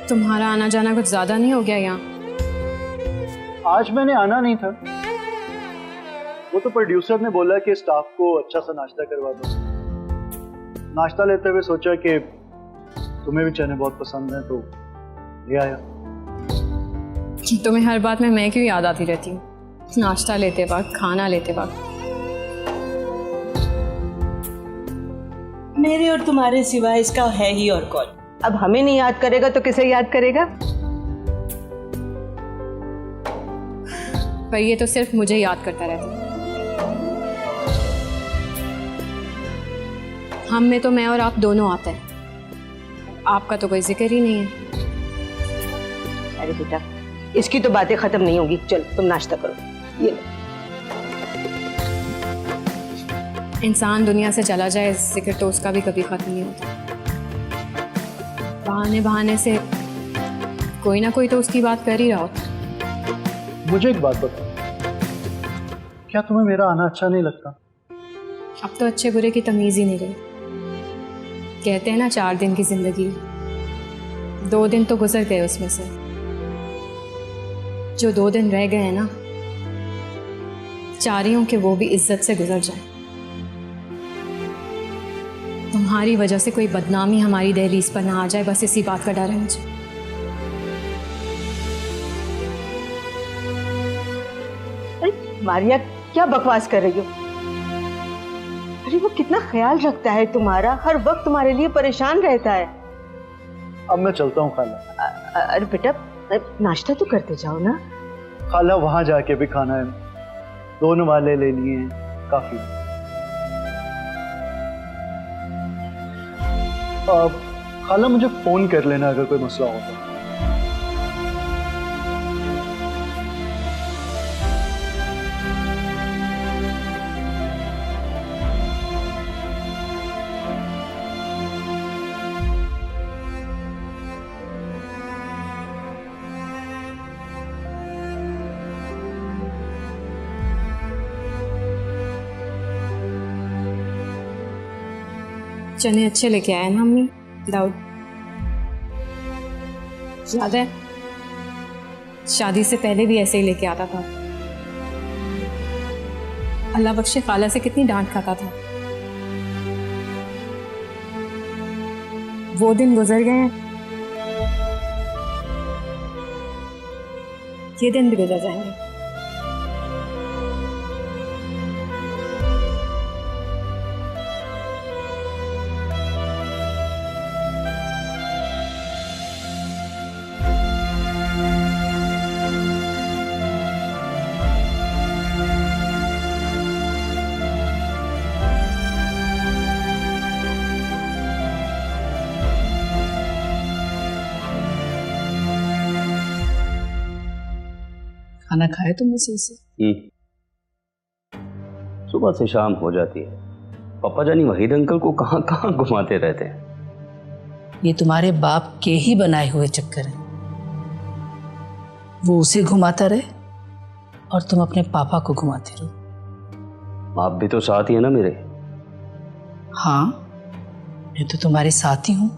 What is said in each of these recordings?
तुम्हारा आना जाना कुछ ज्यादा नहीं हो गया यहाँ? आज मैंने आना नहीं था, वो तो प्रोड्यूसर ने बोला कि स्टाफ को अच्छा सा नाश्ता करवा दो। नाश्ता लेते हुए सोचा कि तुम्हें भी चने बहुत पसंद हैं तो ले आया। तुम्हें हर बात में मैं क्यों याद आती रहती हूँ? नाश्ता लेते वक्त, खाना लेते वक्त। मेरे और तुम्हारे सिवा इसका है ही और कौन? अब हमें नहीं याद करेगा तो किसे याद करेगा? पर ये तो सिर्फ मुझे याद करता रहता है। हम में तो मैं और आप दोनों आते हैं, आपका तो कोई जिक्र ही नहीं है। अरे बेटा, इसकी तो बातें खत्म नहीं होगी। चलो तुम नाश्ता करो। ये लो। इंसान दुनिया से चला जाए, जिक्र तो उसका भी कभी खत्म नहीं होता। बहाने बहाने से कोई ना कोई तो उसकी बात कर ही रहा होता। मुझे एक बात बताओ, क्या तुम्हें मेरा आना अच्छा नहीं लगता? अब तो अच्छे बुरे की तमीज ही नहीं रही। कहते हैं ना 4 दिन की जिंदगी, 2 दिन तो गुजर गए उसमें से। जो 2 दिन रह गए हैं ना, चाह रही हूं कि वो भी इज्जत से गुजर जाए। तुम्हारी वजह से कोई बदनामी हमारी दहलीज पर ना आ जाए, बस इसी बात का डर है मुझे। अरे मारिया, क्या बकवास कर रही हो? अरे वो कितना ख्याल रखता है तुम्हारा, हर वक्त तुम्हारे लिए परेशान रहता है। अब मैं चलता हूँ खाला। अरे बेटा, नाश्ता तो करते जाओ ना। खाला वहां जाके भी खाना है, 2 नवाले ले लिए हैं, काफी। खाला मुझे फोन कर लेना अगर कोई मसला हो तो। चने अच्छे लेके आए ना अम्मी? दाऊद याद है, शादी से पहले भी ऐसे ही लेके आता था। अल्लाह बख्शे खाला से कितनी डांट खाता था। वो दिन गुजर गए हैं, ये दिन भी गुजर जाएंगे। खाना खाया तुमने सही से? सुबह से शाम हो जाती है। पापा जानी वहीद अंकल को कहाँ कहाँ घुमाते रहते हैं। ये तुम्हारे बाप के ही बनाए हुए चक्कर हैं। वो उसे घुमाता रहे और तुम अपने पापा को घुमाते रहो। आप भी तो साथ ही है ना मेरे। हाँ, मैं तो तुम्हारे साथ ही हूं,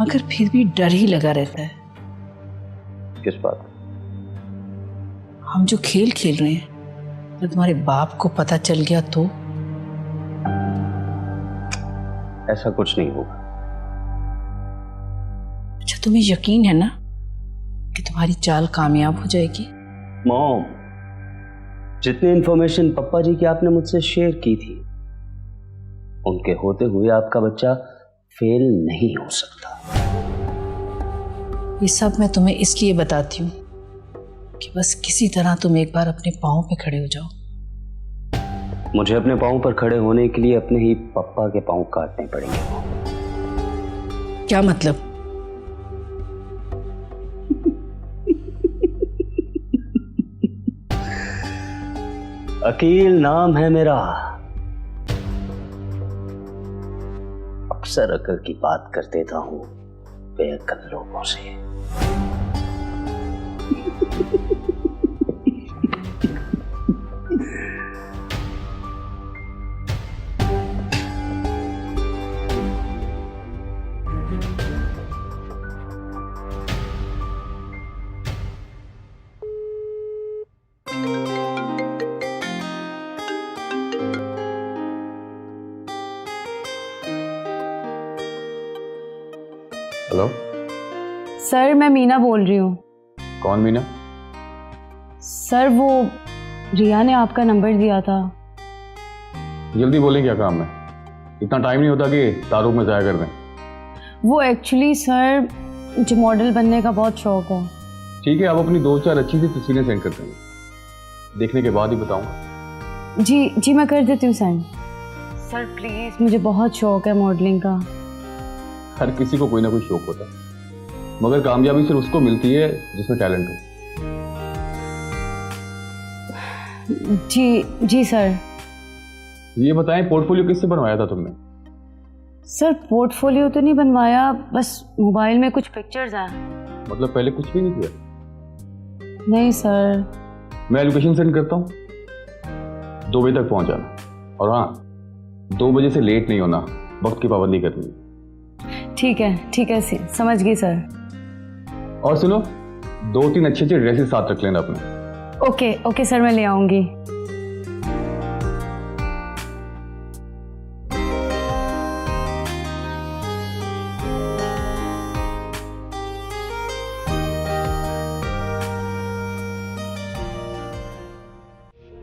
मगर फिर भी डर ही लगा रहता है। किस बात? हम जो खेल खेल रहे हैं, तो तुम्हारे बाप को पता चल गया तो? ऐसा कुछ नहीं होगा। अच्छा, तुम्हें यकीन है ना कि तुम्हारी चाल कामयाब हो जाएगी? मॉम, जितनी इंफॉर्मेशन पप्पा जी की आपने मुझसे शेयर की थी, उनके होते हुए आपका बच्चा फेल नहीं हो सकता। ये सब मैं तुम्हें इसलिए बताती हूँ कि बस किसी तरह तुम एक बार अपने पाँव पे खड़े हो जाओ। मुझे अपने पाँव पर खड़े होने के लिए अपने ही पप्पा के पाँव काटने पड़ेंगे। क्या मतलब? अकील नाम है मेरा। अक्सर अकल की बात कर देता हूं बेअकल लोगों से। हेलो, सर मैं मीना बोल रही हूँ। कौन मीना? सर वो रिया ने आपका नंबर दिया था। जल्दी बोलें, क्या काम है? इतना टाइम नहीं होता कि तारुफ में ज़ाया कर दें। वो एक्चुअली सर मुझे मॉडल बनने का बहुत शौक है। ठीक है, आप अपनी 2-4 अच्छी सी तस्वीरें सेंड करते हैं, देखने के बाद ही बताऊंगा। जी मैं कर देती हूँ सेंड। सर प्लीज़, मुझे बहुत शौक है मॉडलिंग का। हर किसी को कोई ना कोई शौक होता है, मगर कामयाबी सिर्फ उसको मिलती है जिसमें टैलेंट हो। जी सर। ये बताएं, पोर्टफोलियो किससे बनवाया था तुमने? सर पोर्टफोलियो तो नहीं बनवाया, बस मोबाइल में कुछ पिक्चर्स हैं। मतलब पहले कुछ भी नहीं किया? नहीं सर। मैं लोकेशन सेंड करता हूँ, 2 बजे तक पहुँच जाना। और हाँ, 2 बजे से लेट नहीं होना, वक्त की पाबंदी करनी है। ठीक है समझ गई सर। और सुनो, 2-3 अच्छे ड्रेसेस साथ रख लेना अपने। ओके सर, मैं ले आऊंगी।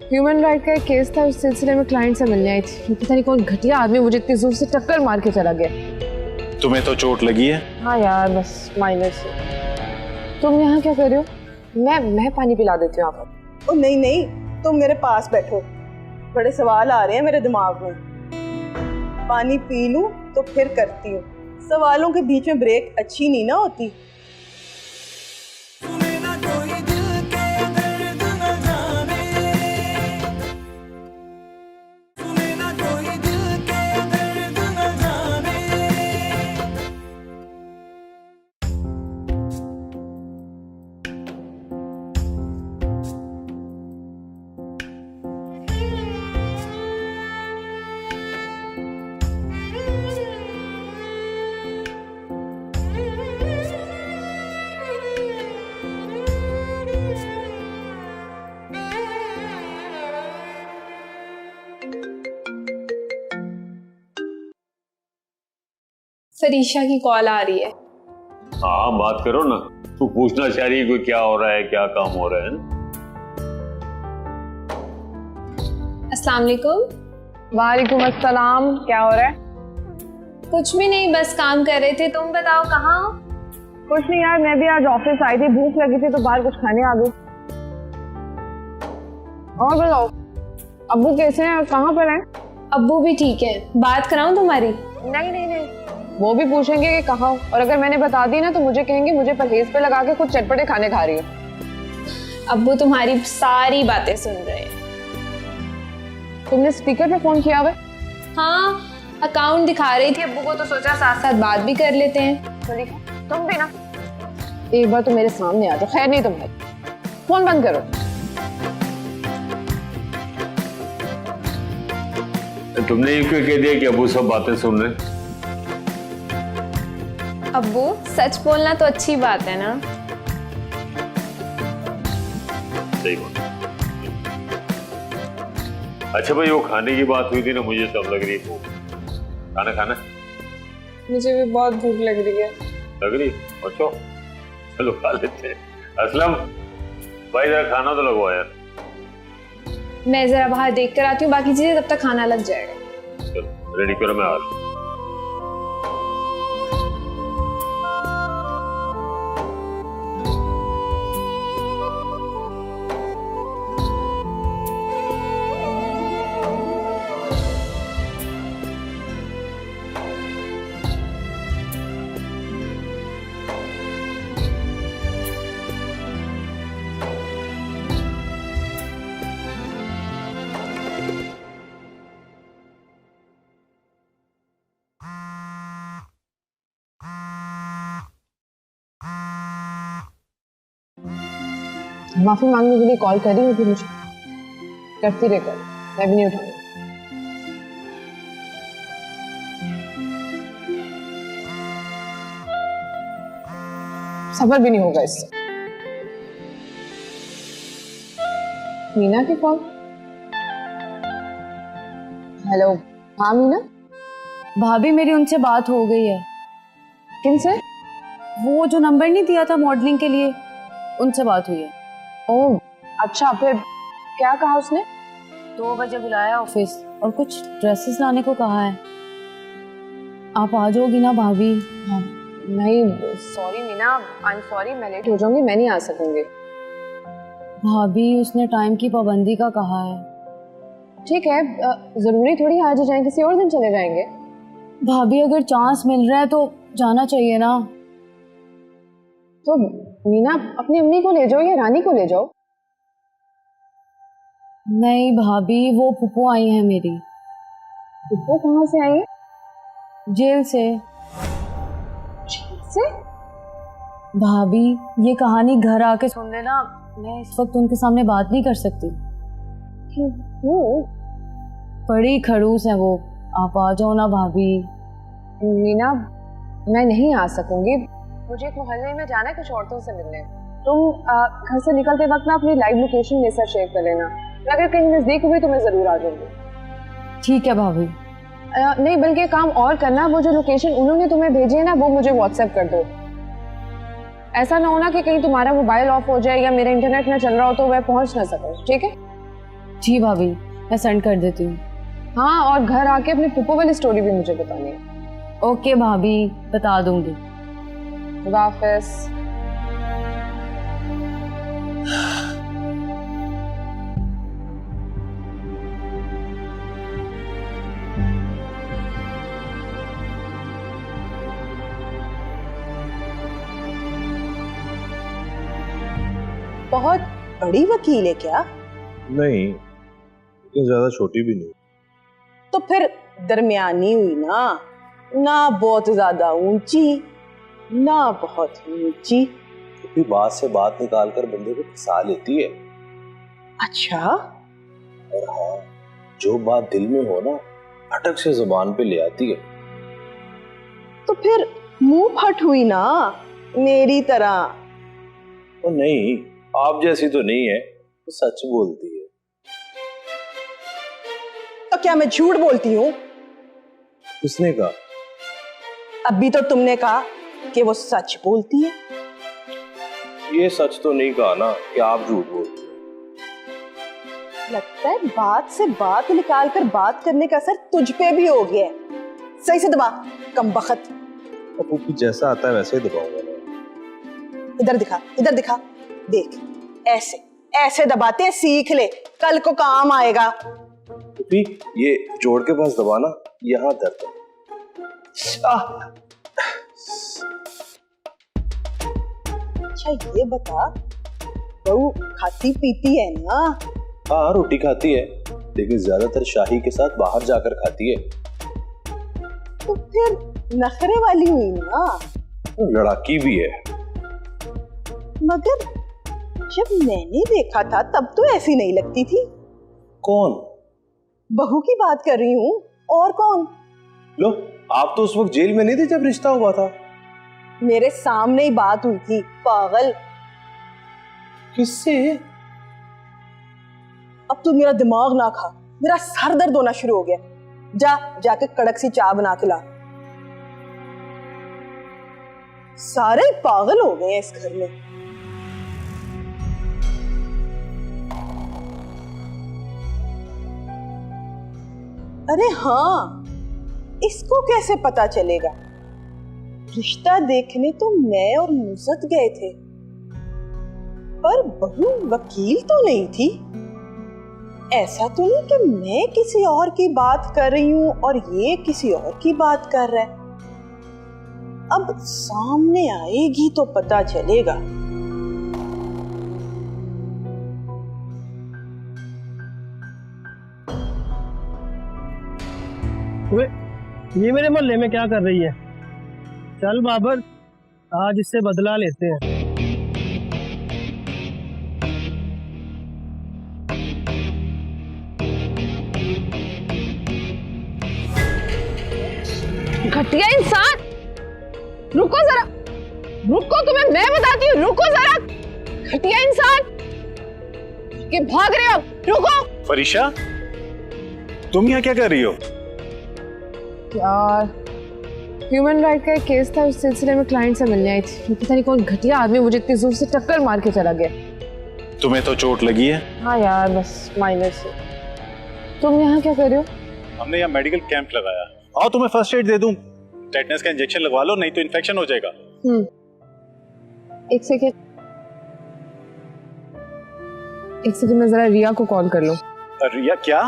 ह्यूमन राइट का एक केस था, उस सिलसिले में क्लाइंट से मिलने आई थी। पता नहीं कौन घटिया आदमी मुझे इतनी जोर से टक्कर मार के चला गया। तुम्हें तो चोट लगी है? हाँ यार, बस माइनर से। तुम यहाँ क्या कर रहे हो? मैं पानी पिला देती हूँ आपको। ओ नहीं, तुम मेरे पास बैठो, बड़े सवाल आ रहे हैं मेरे दिमाग में। पानी पी लूं तो फिर करती हूँ। सवालों के बीच में ब्रेक अच्छी नहीं ना होती। फरीशा की कॉल आ रही है। हाँ, बात करो ना। तू पूछना चाह रही है कोई क्या हो रहा है, क्या काम हो रहा है? अस्सलाम वालेकुम। वालेकुम अस्सलाम। क्या हो रहा है? कुछ भी नहीं, बस काम कर रहे थे। तुम बताओ कहाँ हो? कुछ नहीं यार, मैं भी आज ऑफिस आई थी, भूख लगी थी तो बाहर कुछ खाने आ गई। और बताओ, अब्बू कैसे हैं, कहाँ पर हैं? अब्बू भी ठीक है। बात कराऊं तुम्हारी? नहीं, वो भी पूछेंगे कि कहाँ हो, और अगर मैंने बता दी ना तो मुझे कहेंगे मुझे परहेज पे लगा के कुछ चटपटे खाने खा रही है। अब्बू तुम्हारी सारी बातें सुन रहे हैं। तुमने स्पीकर पे फोन किया हुआ? हाँ, अकाउंट दिखा रही थी अब्बू को, तो सोचा साथ साथ बात भी कर लेते हैं। तुम भी ना एक बार तो मेरे सामने आ जाओ। खैर नहीं, तुम फोन बंद करो। तुमने ये क्यों कह दिया कि अबू सब बातें सुन रहे? अब्बू, सच बोलना तो अच्छी बात है ना। सही बात। अच्छा भाई, वो खाने की बात हुई थी ना, मुझे तब लग रही है खाना। मुझे भी बहुत भूख लग रही है। लग रही? अच्छा, चलो खा लेते हैं। असलम भाई, जरा खाना तो लगवाओ यार। मैं जरा बाहर देख कर आती हूँ, बाकी चीजें तब तक खाना लग जाएगा। चलो रेडी करो, मैं आ रहा हूँ। माफी मांगने के लिए कॉल कर रही होगी मुझे। करती रह कर, मैं भी नहीं उठाऊंगी। सफर भी नहीं होगा इससे। मीना की कॉल। हेलो। हाँ मीना। भाभी, मेरी उनसे बात हो गई है। किनसे? वो जो नंबर नहीं दिया था मॉडलिंग के लिए, उनसे बात हुई है। ओह अच्छा, फिर क्या कहा उसने? 2 बजे बुलाया ऑफिस और कुछ ड्रेसेस लाने को कहा है। आप आ जाओगी ना भाभी? नहीं sorry Meena, I am sorry, मैं लेट हो जाऊंगी, मैं नहीं आ सकूंगी। भाभी उसने टाइम की पाबंदी का कहा है। ठीक है, जरूरी थोड़ी आज ही जाएं, किसी और दिन चले जाएंगे। भाभी अगर चांस मिल रहा है तो जाना चाहिए ना। तो मीना अपनी अम्मी को ले जाओ या रानी को ले जाओ। नहीं भाभी, वो पुप्पो आई हैं मेरी। पुप्पो कहाँ से आई है? जेल से। से? भाभी ये कहानी घर आके सुन लेना, मैं इस वक्त उनके सामने बात नहीं कर सकती। बड़ी खड़ूस है वो, आप आ जाओ ना भाभी। मीना मैं नहीं आ सकूंगी, मुझे एक मोहल्ले में जाना है कुछ औरतों से मिलने। तुम घर से निकलते वक्त ना अपनी लाइव लोकेशन मेरे साथ शेयर कर लेना, अगर कहीं नजदीक हुई तो मैं जरूर आ जाऊंगी। ठीक है भाभी। नहीं बल्कि काम और करना, वो जो लोकेशन उन्होंने तुम्हें भेजी है ना वो मुझे व्हाट्सएप कर दो। ऐसा ना होना कि कहीं तुम्हारा मोबाइल ऑफ हो जाए या मेरा इंटरनेट ना चल रहा हो तो मैं पहुंच ना सकूं, ठीक है? जी भाभी, मैं सेंड कर देती हूँ। हाँ, और घर आके अपनी पुप्पो वाली स्टोरी भी मुझे बतानी है। ओके भाभी, बता दूंगी। खुदा हाफिज़। बहुत बड़ी वकील है क्या? नहीं, लेकिन ज्यादा छोटी भी नहीं। तो फिर दरमियानी हुई ना, ना बहुत ज्यादा ऊंची ना बहुत नीची। छोटी बात से बात निकाल कर बंदे को फंसा लेती है। अच्छा? और हाँ, जो बात दिल में हो ना फटक से जुबान पे ले आती है। तो फिर मुंह फट हुई ना मेरी तरह। तो नहीं, आप जैसी तो नहीं है, तो सच बोलती है। तो क्या मैं झूठ बोलती हूँ? किसने कहा? अभी तो तुमने कहा कि वो सच बोलती है। ये सच तो नहीं कहा ना कि आप झूठ बोलती है। लगता है बात से बात निकाल कर बात करने का असर तुझ पे भी हो गया है। सही से दबा, कमबख्त। अब फूफी जैसा आता है वैसे ही दबाऊंगा ना। इधर दिखा, इधर दिखा, देख ऐसे ऐसे दबाते हैं, सीख ले, कल को काम आएगा। फूफी ये जोड़ के पास दबाना, यहाँ दर्द है। अच्छा ये बता, बहू खाती पीती है ना? हाँ, रोटी खाती है, लेकिन ज्यादातर शाही के साथ बाहर जाकर खाती है। तो फिर नखरे वाली हुई ना? लड़ाकी भी है। मगर जब मैंने देखा था तब तो ऐसी नहीं लगती थी। कौन? बहू की बात कर रही हूँ, और कौन? लो, आप तो उस वक्त जेल में नहीं थे जब रिश्ता हुआ था। मेरे सामने ही बात हुई थी, पागल। किससे? अब तू मेरा दिमाग ना खा, मेरा सर दर्द होना शुरू हो गया। जा जाके कड़क सी चाय बना के ला। सारे पागल हो गए हैं इस घर में। अरे हाँ, इसको कैसे पता चलेगा? रिश्ता देखने तो मैं और नुसरत गए थे, पर बहू वकील तो नहीं थी। ऐसा तो नहीं कि मैं किसी और की बात कर रही हूं और ये किसी और की बात कर रहा है। अब सामने आएगी तो पता चलेगा। ये मेरे मोहल्ले में क्या कर रही है? चल बाबर, आज इससे बदला लेते हैं। घटिया इंसान, रुको जरा, रुको, तुम्हें मैं बताती हूँ, रुको जरा। घटिया इंसान कि भाग रहे हो, रुको। फरीशा, तुम यहाँ क्या कर रही हो? यार ह्यूमन राइट का एक केस था, उस सिलसिले में क्लाइंट से मिलने आई थी। पता नहीं कौन घटिया आदमी मुझे इतनी जोर से टक्कर मार के चला गया। तुम्हें तो चोट लगी है? हाँ यार, बस माइनर से। तुम यहाँ क्या कर रहे हो? हमने यहाँ मेडिकल कैंप लगाया। आओ तुम्हें फर्स्ट एड दे दूं, टेटनस का इंजेक्शन लगवा लो, नहीं तो इन्फेक्शन हो जाएगा। एक सेकेंड मैं जरा रिया को कॉल कर लूं। रिया क्या?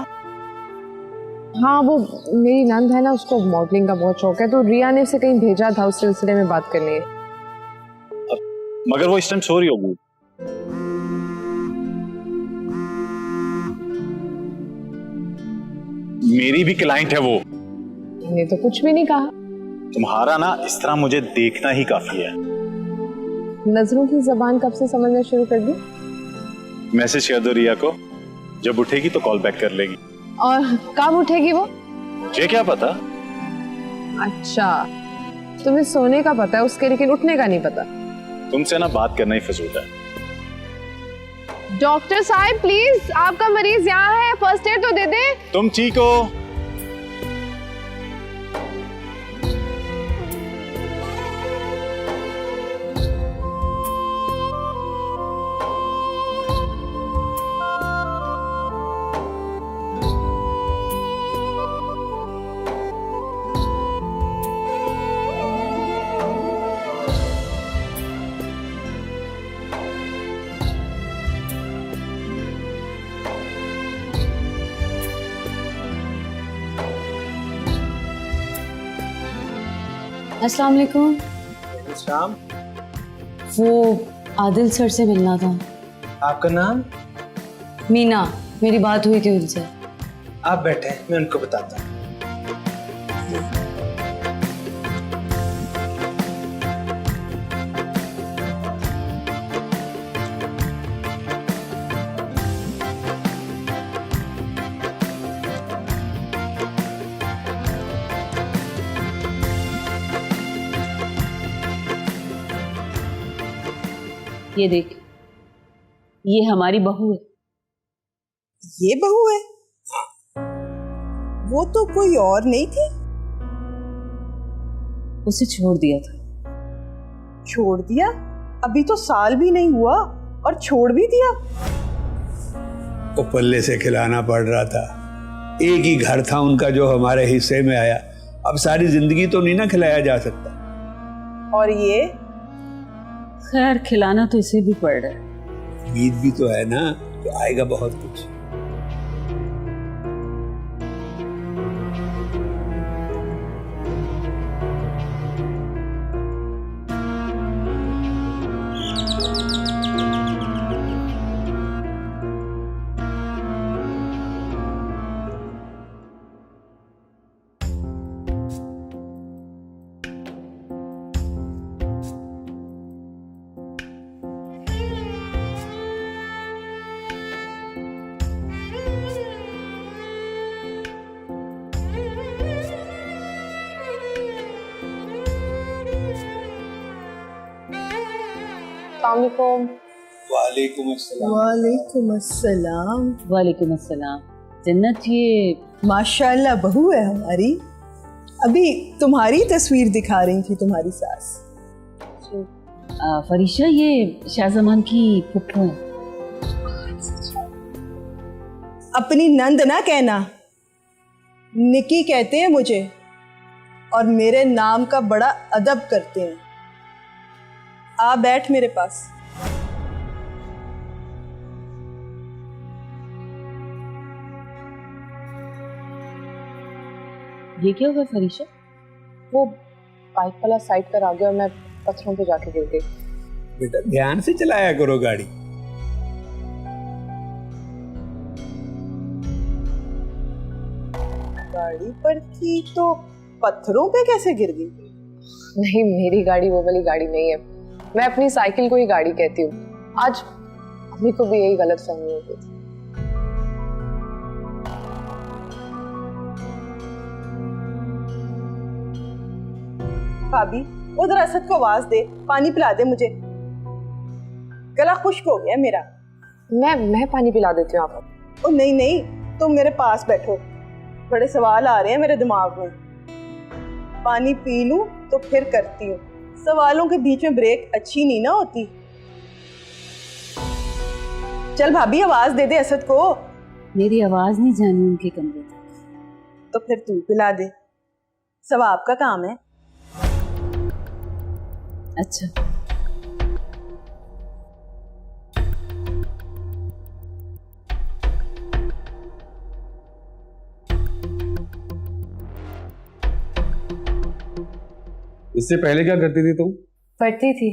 हाँ, वो मेरी नंद है ना, उसको मॉडलिंग का बहुत शौक है, तो रिया ने उसे कहीं भेजा था उस सिलसिले में बात करनी है। मगर वो इस टाइम सो रही होगी। मेरी भी क्लाइंट है वो। मैंने तो कुछ भी नहीं कहा। तुम्हारा ना इस तरह मुझे देखना ही काफी है। नजरों की जबान कब से समझना शुरू कर दी? मैसेज कर दो रिया को, जब उठेगी तो कॉल बैक कर लेगी। और कब उठेगी वो? ये क्या पता। अच्छा, तुम्हें सोने का पता है उसके, लेकिन उठने का नहीं पता। तुमसे ना बात करना ही फजूल है। डॉक्टर साहब प्लीज, आपका मरीज यहाँ है, फर्स्ट एड तो दे दे। तुम ठीक हो? अस्सलाम वालेकुम। वो आदिल सर से मिलना था। आपका नाम? मीना, मेरी बात हुई थी उनसे। आप बैठे, मैं उनको बताता हूँ। ये देख, ये हमारी बहू है। ये बहू है? वो तो कोई और नहीं थी। उसे छोड़ दिया था। छोड़ दिया? अभी तो साल भी नहीं हुआ और छोड़ भी दिया? वो पल्ले से खिलाना पड़ रहा था। एक ही घर था उनका जो हमारे हिस्से में आया। अब सारी जिंदगी तो नहीं ना खिलाया जा सकता। और ये? खैर, खिलाना तो इसे भी पड़ रहा है। उम्मीद भी तो है ना कि आएगा बहुत कुछ। वालेकुम अस्सलाम। वालेकुम अस्सलाम। जन्नत, ये माशाल्लाह बहू है हमारी। अभी तुम्हारी तस्वीर दिखा रही थी तुम्हारी सास। फरीशा, ये शाहजमान की फुफ्फू है। अपनी नंद ना कहना, निकी कहते हैं मुझे, और मेरे नाम का बड़ा अदब करते हैं। आ बैठ मेरे पास। ये क्या हुआ फरीशा? वो बाइक वाला साइड पर आ गया और मैं पत्थरों पे जाके गिर गई। बेटा ध्यान से चलाया करो गाड़ी। गाड़ी पर थी तो पत्थरों पे कैसे गिर गई? नहीं, मेरी गाड़ी वो वाली गाड़ी नहीं है। मैं अपनी साइकिल को ही गाड़ी कहती हूँ। आज अम्मी को भी यही गलतफहमी हो गई थी। भाभी, वो जरा असद को आवाज दे, पानी पिला दे मुझे, गला खुश्क हो गया मेरा। मैं पानी पिला देती हूँ आपको। ओ नहीं नहीं, तुम मेरे पास बैठो, बड़े सवाल आ रहे हैं मेरे दिमाग में। पानी पी लूं तो फिर करती हूँ। सवालों के बीच में ब्रेक अच्छी नहीं ना होती। चल भाभी आवाज दे दे असद को। मेरी आवाज नहीं जानी उनके कमरे तक। तो फिर तू पिला दे, सवाब का काम है। अच्छा इससे पहले क्या करती थी तुम? पढ़ती थी।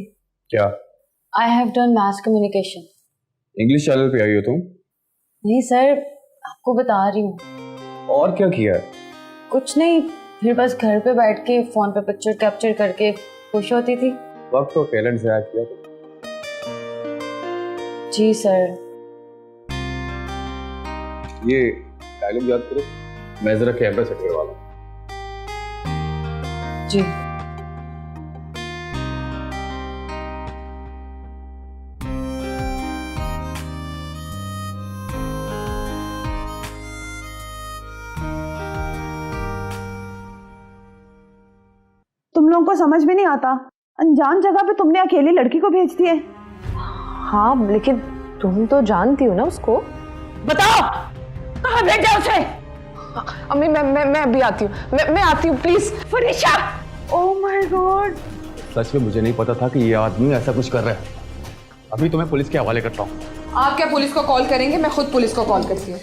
क्या? I have done mass communication. English channel पे आई हो तुम? नहीं सर, आपको बता रही हूँ। और क्या किया है? कुछ नहीं, फिर बस घर पे बैठ के फोन पे पिक्चर कैप्चर करके खुश होती थी। वक्त तो टैलेंट से ऐड किया तुम। जी सर। ये डायलॉग याद करो, मैं जरा कैमरा सेट करवा लूं। जी। तुम लोगों को समझ में नहीं आता, अनजान जगह पे तुमने अकेली लड़की को भेज दिया। हाँ लेकिन तुम तो जानती हो ना उसको। बताओ कहाँ भेजा उसे? अम्मी मैं अभी आती हूँ, मैं आती हूँ प्लीज। फरीशा, ओह माय गॉड, सच में मुझे नहीं पता था कि ये आदमी ऐसा कुछ कर रहा है। अभी तो मैं पुलिस के हवाले करता हूँ। आप क्या पुलिस को कॉल करेंगे? मैं खुद पुलिस को कॉल करती हूँ।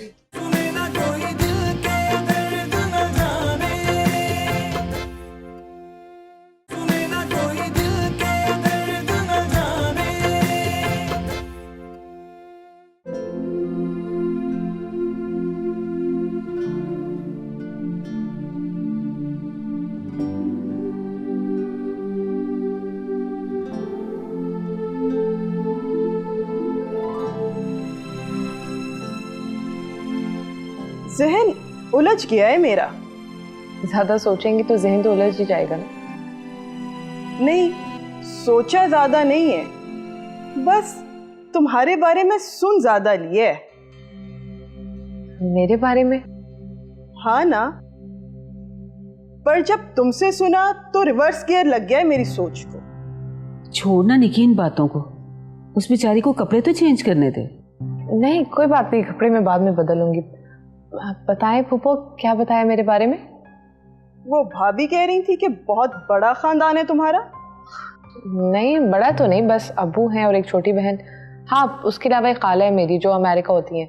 जहन उलझ गया है मेरा। ज्यादा सोचेंगे तो जहन तो उलझ ही जाएगा ना। नहीं, सोचा ज्यादा नहीं है, बस तुम्हारे बारे में सुन ज्यादा लिया है। मेरे बारे में? हाँ ना, पर जब तुमसे सुना तो रिवर्स गियर लग गया है मेरी सोच को। छोड़ना निकी इन बातों को, उस बेचारी को कपड़े तो चेंज करने थे। नहीं कोई बात नहीं, कपड़े मैं बाद में बदलूंगी। बताएं फूफो, क्या बताया मेरे बारे में? वो भाभी कह रही थी कि बहुत बड़ा खानदान है तुम्हारा। नहीं बड़ा तो नहीं, बस अब्बू हैं और एक छोटी बहन। हाँ उसके अलावा एक खाला है मेरी जो अमेरिका होती है,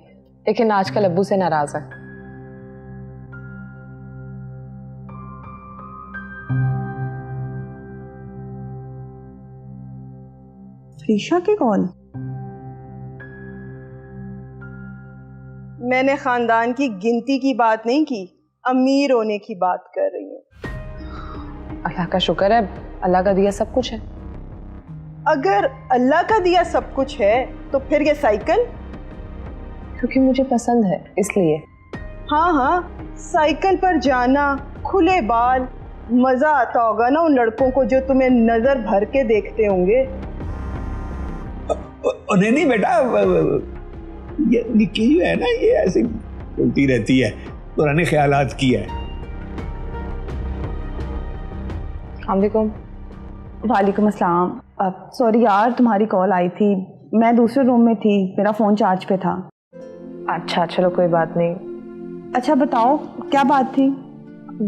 लेकिन आजकल अब्बू से नाराज है। फरीशा की कॉल? मैंने खानदान की गिनती की बात नहीं की, अमीर होने की बात कर रही हूँ। अल्लाह का शुक्र है, अल्लाह का दिया सब कुछ है। अगर अल्लाह का दिया सब कुछ है तो फिर ये साइकिल? क्योंकि मुझे पसंद है इसलिए। हाँ हाँ, साइकिल पर जाना, खुले बाल, मजा आता होगा ना उन लड़कों को जो तुम्हें नजर भर के देखते होंगे। नहीं बेटा, ये निक्की जो है ना, ये ऐसी बोलती रहती है, पुराने ख्यालात की है। वालेकुम अस्सलाम। सॉरी यार, तुम्हारी कॉल आई थी, मैं दूसरे रूम में थी, मेरा फ़ोन चार्ज पे था। अच्छा चलो कोई बात नहीं। अच्छा बताओ क्या बात थी?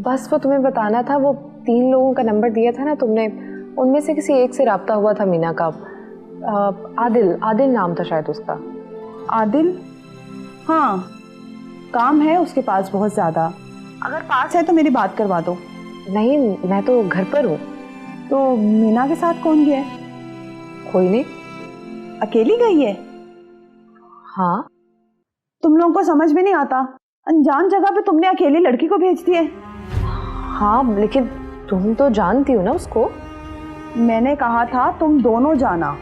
बस वो तुम्हें बताना था, वो 3 लोगों का नंबर दिया था ना तुमने, उनमें से किसी एक से रब्ता हुआ था मीना का। आदिल नाम था शायद उसका। आदिल? हाँ, काम है उसके पास बहुत ज़्यादा, अगर पास है तो मेरी बात करवा दो। नहीं मैं तो घर पर हूँ। तो मीना के साथ कौन गया? कोई नहीं। अकेली गई है? हाँ। तुम लोगों को समझ में नहीं आता, अनजान जगह पे तुमने अकेली लड़की को भेज दिया है। हाँ लेकिन तुम तो जानती हो ना उसको। मैंने कहा था तुम दोनों जाना।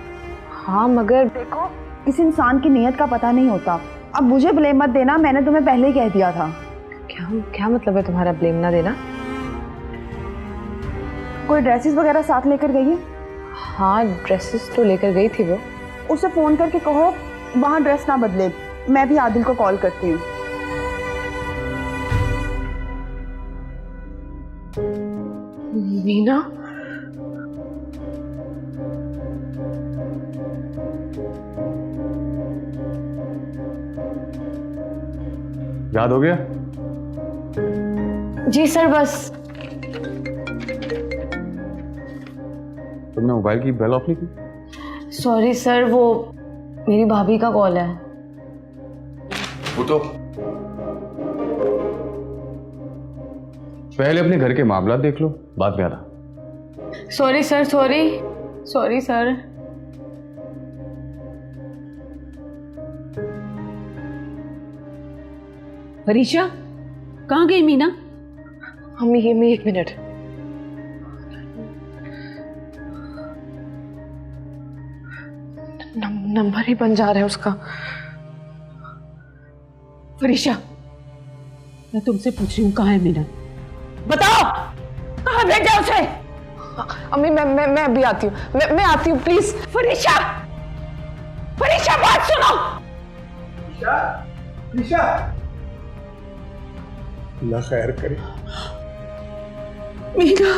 हाँ मगर देखो, किस इंसान की नीयत का पता नहीं होता। अब मुझे ब्लेम मत देना, मैंने तुम्हें पहले ही कह दिया था। क्या मतलब है तुम्हारा ब्लेम ना देना? कोई ड्रेसेस वगैरह साथ लेकर गई है? हाँ ड्रेसेस तो लेकर गई थी वो। उसे फोन करके कहो वहाँ ड्रेस ना बदले, मैं भी आदिल को कॉल करती हूँ। मीना याद हो गया? जी सर, बस तुमने मोबाइल की बेल ऑफ नहीं की? सॉरी सर, वो मेरी भाभी का कॉल है। वो तो पहले अपने घर के मामला देख लो, बाद में आना। Sorry sir, sorry sir. Farisha, कहाँ गई मीना? अम्मी 1 मिनट। नंबर ही बन जा रहा है उसका। फरीशा, मैं तुमसे पूछ रही हूँ, कहाँ है मीना? बताओ, कहाँ भेजा उसे? अम्मी मैं अभी आती हूँ, मैं आती हूँ प्लीज। फरीशा, फरीशा बात सुनो। फरीशा, अल्लाह खैर करे। मीना,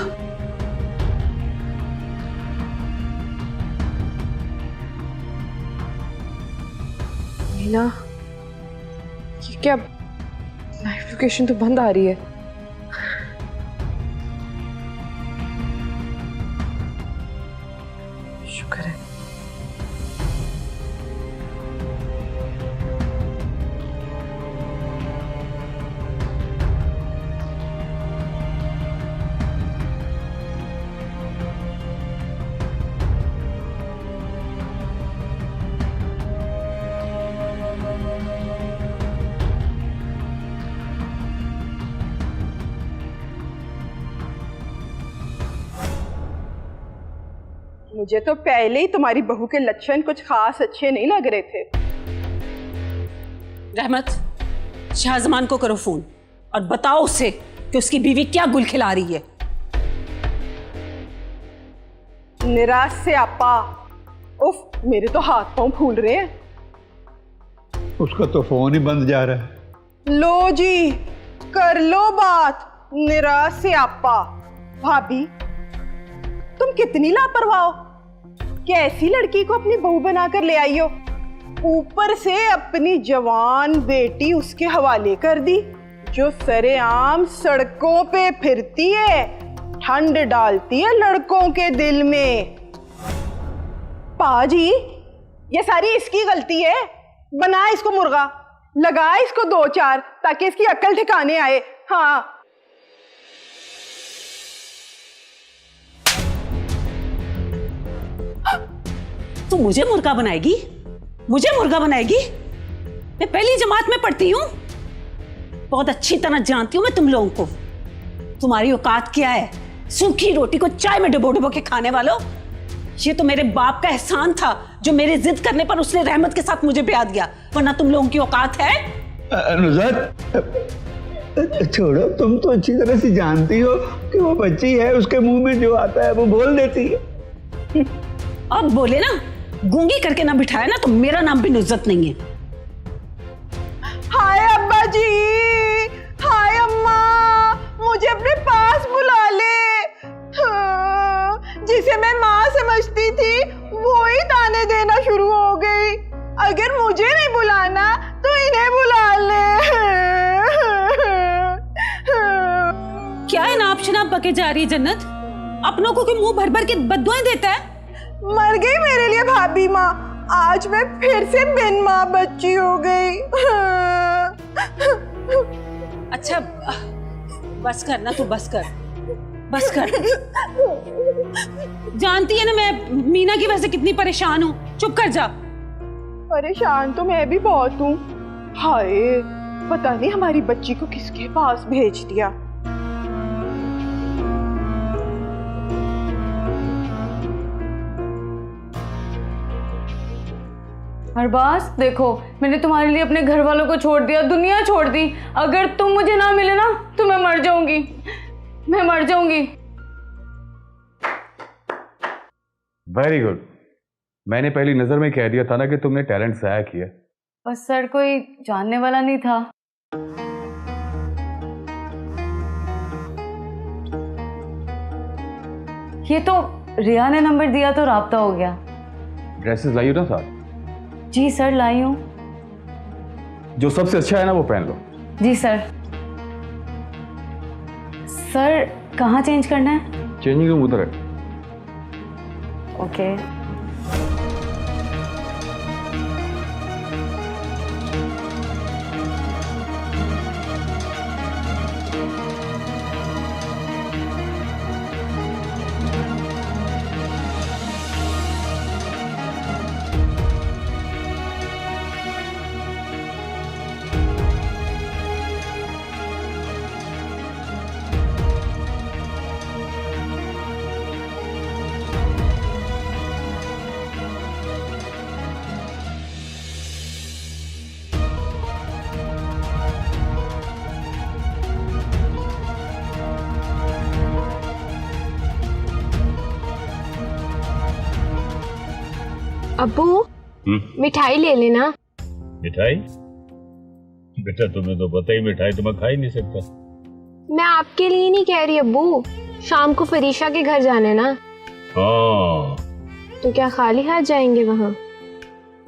मीना, ये क्या, लाइव लोकेशन तो बंद आ रही है। शुक्र है। मुझे तो पहले ही तुम्हारी बहू के लक्षण कुछ खास अच्छे नहीं लग रहे थे। रहमत, शाहजमान को करो फोन और बताओ उसे कि उसकी बीवी क्या गुल खिला रही है। निराश से आपा, उफ, मेरे तो हाथ पांव फूल रहे हैं। उसका तो फोन ही बंद जा रहा है। लो जी, कर लो बात। निराश से आपा। भाभी, तुम कितनी लापरवाह हो, कैसी लड़की को अपनी बहू बनाकर ले आई हो, ऊपर से अपनी जवान बेटी उसके हवाले कर दी, जो सरेआम सड़कों पे फिरती है, ठंड डालती है लड़कों के दिल में। पाजी, ये सारी इसकी गलती है। बना इसको मुर्गा, लगा इसको 2-4 ताकि इसकी अक्ल ठिकाने आए। हाँ, तू मुझे मुर्गा बनाएगी? मुझे मुर्गा बनाएगी? मैं पहली जमात में पढ़ती हूँ, बहुत अच्छी तरह जानती हूँ मैं तुम लोगों को। तुम्हारी औकात क्या है? सूखी रोटी को चाय में डुबो के खाने वालों। ये तो मेरे बाप का एहसान था जो मेरे जिद करने पर उसने रहमत के साथ मुझे ब्याह दिया, वरना तुम लोगों की औकात है? नुज़हत, छोड़ो, तुम तो अच्छी तरह से जानती हो कि वो बच्ची है, उसके मुंह में जो आता है वो बोल देती है। अब बोले ना, गूंगी करके ना बिठाया ना तो मेरा नाम भी नुज़हत नहीं है। हाय अब्बा जी, हाय अम्मा, मुझे अपने पास बुला ले। हाँ, जिसे मैं माँ समझती थी वो ही ताने देना शुरू हो गई। अगर मुझे नहीं बुलाना तो इन्हें बुला ले। क्या है नाप शनाप बके जा रही है जन्नत? अपनों को मुंह भर भर के बद्दुआएं देता है। मर गई मेरे लिए भाभी माँ, आज मैं फिर से बिन माँ बच्ची हो गई। अच्छा बस कर ना, तू बस कर, बस कर। जानती है ना मैं मीना की वजह से कितनी परेशान हूँ, चुप कर जा। परेशान तो मैं भी बहुत हूँ। हाय, पता नहीं हमारी बच्ची को किसके पास भेज दिया। अरबाज, देखो मैंने तुम्हारे लिए अपने घर वालों को छोड़ दिया, दुनिया छोड़ दी। अगर तुम मुझे ना मिले ना तो मैं मर जाऊंगी, मैं मर जाऊंगी। Very good. मैंने पहली नजर में कह दिया था ना कि तुमने टैलेंट जाया किया। बस सर, कोई जानने वाला नहीं था। ये तो रिया ने नंबर दिया तो राब्ता हो गया। ड्रेसेस लाई हो ना साथ? जी सर, लाई हूँ। जो सबसे अच्छा है ना वो पहन लो। जी सर। सर कहाँ चेंज करना है? चेंजिंग रूम उधर है। ओके। अब्बू मिठाई ले लेना। मिठाई? बेटा तुम्हें तो पता ही, मिठाई तो मैं खा ही नहीं सकता। मैं आपके लिए नहीं कह रही अब्बू, शाम को फरीशा के घर जाने ना। हाँ तो क्या खाली हाथ जाएंगे वहाँ?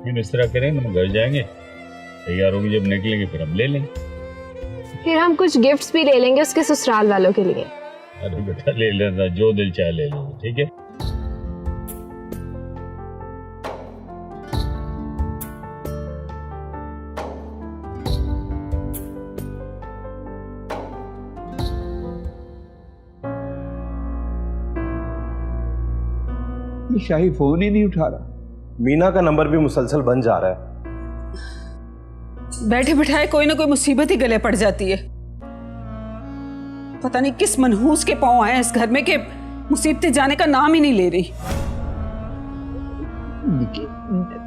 हम इस तरह करेंगे, हम घर जाएंगे, तैयार होंगे, जब निकलेंगे फिर हम ले लेंगे। फिर हम कुछ गिफ्ट्स भी ले लेंगे उसके ससुराल वालों के लिए। अरे बेटा ले लेना, जो दिल चाहे ले लेना, ठीक है? शाही फोन ही नहीं उठा रहा। मीना का नंबर भी मुसलसल बन जा रहा है। बैठे बिठाए कोई ना कोई मुसीबत ही गले पड़ जाती है। पता नहीं किस मनहूस के पांव आए इस घर में कि मुसीबतें जाने का नाम ही नहीं ले रही।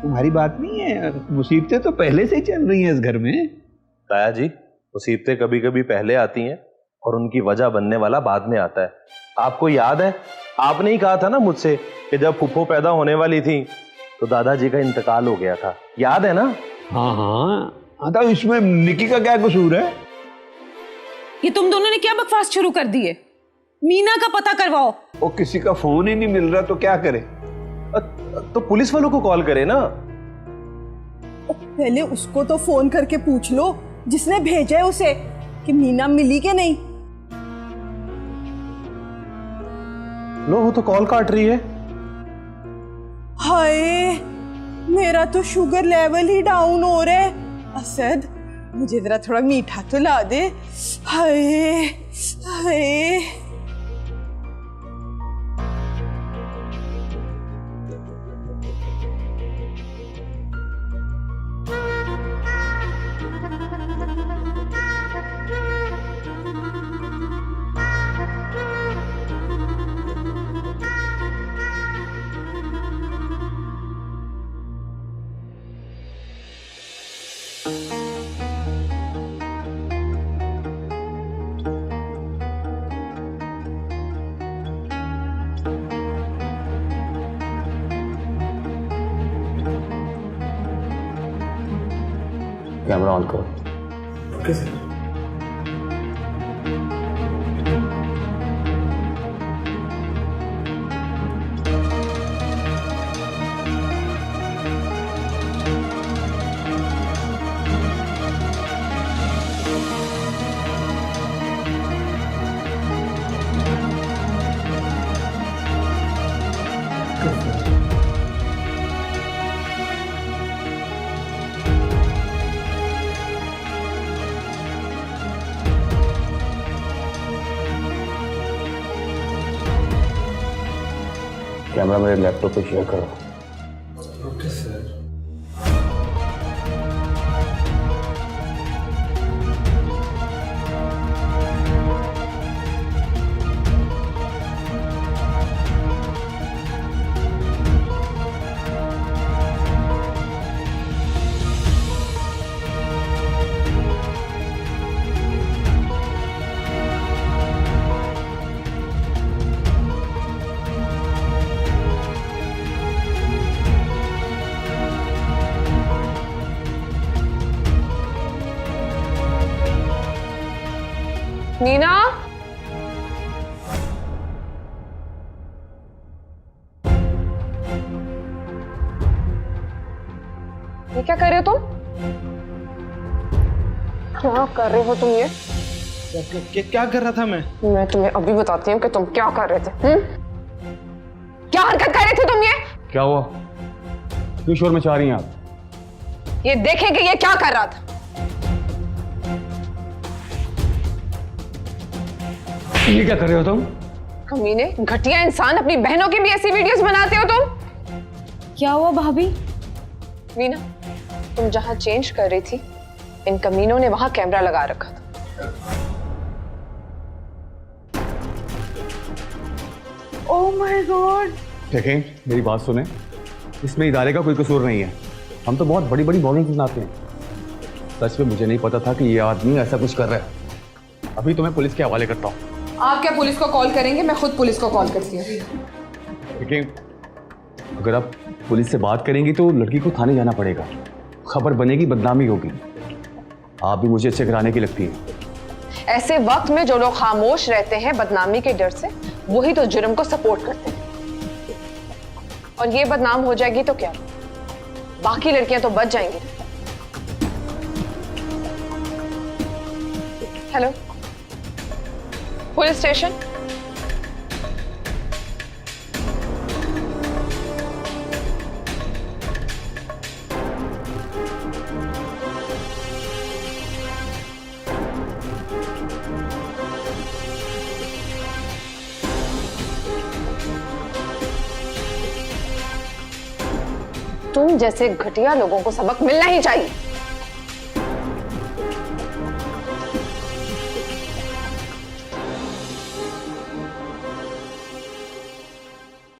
तुम्हारी बात नहीं है, मुसीबतें तो पहले से ही चल रही हैं इस घर में। ताया जी, मुसीबतें कभी कभी पहले आती हैं और उनकी वजह बनने वाला बाद में आता है। आपको याद है, आपने ही कहा था ना मुझसे कि जब फूफो पैदा होने वाली थी तो दादाजी का इंतकाल हो गया था, याद है ना? हाँ हाँ, तो इसमें निकी का क्या कसूर है? ये तुम दोनों ने क्या बकवास शुरू कर दी है? मीना का पता करवाओ। वो किसी का फोन ही नहीं मिल रहा तो क्या करे? तो पुलिस वालों को कॉल करे ना। पहले उसको तो फोन करके पूछ लो जिसने भेजा है उसे कि मीना मिली कि नहीं। लो, वो तो कॉल काट रही है। हाय, मेरा तो शुगर लेवल ही डाउन हो रहा है। असद, मुझे जरा थोड़ा मीठा तो ला दे। Hi hi. कैमरा ऑन करो। Okay sir. कैमरा मेरे लैपटॉप पे शेयर करो। Okay sir. मीना, ये क्या कर रहे हो तुम? क्या कर रहे हो तुम ये? क्या कर रहा था मैं तुम्हें अभी बताती हूँ कि तुम क्या कर रहे थे। क्या हरकत कर रहे थे तुम ये? क्या हुआ, क्यों शोर मचा रही हैं आप? ये देखें कि ये क्या कर रहा था। ये क्या कर रहे हो तुम? कमीने, घटिया इंसान, अपनी बहनों की भी ऐसी वीडियोस बनाते हो तुम? क्या हुआ भाभी? वीना, तुम जहां चेंज कर रही थी, इन कमीनों ने वहां कैमरा लगा रखा था। Oh my God. देखें, मेरी बात सुने, इसमें इदारे का कोई कसूर नहीं है। हम तो बहुत बड़ी बड़ी बॉलिंग सुनाते हैं। सच में मुझे नहीं पता था कि ये आदमी ऐसा कुछ कर रहा है। अभी तो मैं पुलिस के हवाले करता हूँ। आप क्या पुलिस को कॉल करेंगे? मैं खुद पुलिस को कॉल करती हूँ। देखिए, अगर आप पुलिस से बात करेंगी तो लड़की को थाने जाना पड़ेगा, खबर बनेगी, बदनामी होगी। आप भी मुझे अच्छे कराने की लगती है। ऐसे वक्त में जो लोग खामोश रहते हैं बदनामी के डर से, वही तो जुर्म को सपोर्ट करते हैं। और ये बदनाम हो जाएगी तो क्या, बाकी लड़कियां तो बच जाएंगी। Hello, police station. तुम जैसे घटिया लोगों को सबक मिलना ही चाहिए।